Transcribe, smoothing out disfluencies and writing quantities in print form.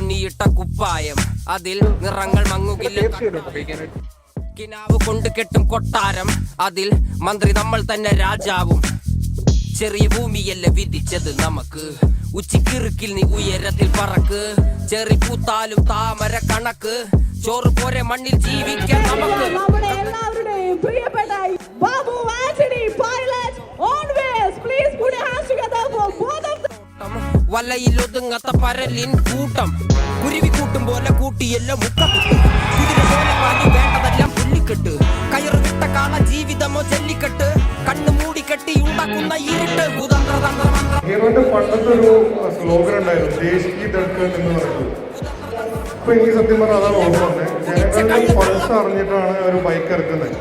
തുന്നിയിട്ട കുപ്പായം, അതിൽ നിറങ്ങൾ മങ്ങുകില്ല. കിനാവ് കൊണ്ട് കെട്ടും കൊട്ടാരം, അതിൽ മന്ത്രി നമ്മൾ തന്നെ രാജാവും. ചെറിയ ഭൂമിയല്ല വിധിച്ചത് നമുക്ക്, ഉച്ചിക്കിറുക്കിൽ നീ ഉയരത്തിൽ പറക്ക്. ചെറി പൂത്താലും താമര കണക്ക്, ചോറ് പോരെ മണ്ണിൽ ജീവിക്കാൻ നമുക്ക്. വലയിൽ ഒതുങ്ങാത്ത പരലിൻ കൂട്ടം, കുരുവി കൂട്ടും പോലെ കൂട്ടിയല്ല മുക്കത്തിട്ട്. കുതിര പോലെ പാലി വേണ്ടതെല്ലാം പുല്ലിക്കെട്ട്, കയറ് വിട്ട കാള ജീവിതമോ ജല്ലിക്കെട്ട്. കണ്ണു മൂടിക്കെട്ടി ഉണ്ടാക്കുന്ന ഇരുട്ട് ഹീറോന്റെ പണ്ടത്തെ ഒരു സ്ലോഗൻ ഉണ്ടായിരുന്നു, ദേശ് കി ധഡ്കൻ എന്ന് പറയുന്നത്. അപ്പൊ എനിക്ക് സത്യം പറഞ്ഞാൽ അതാണ് ഓർമ്മ വന്നത്. ഞങ്ങൾ പൾസ് അറിഞ്ഞിട്ടാണ് ഒരു ബൈക്ക് ഇറക്കുന്നത്.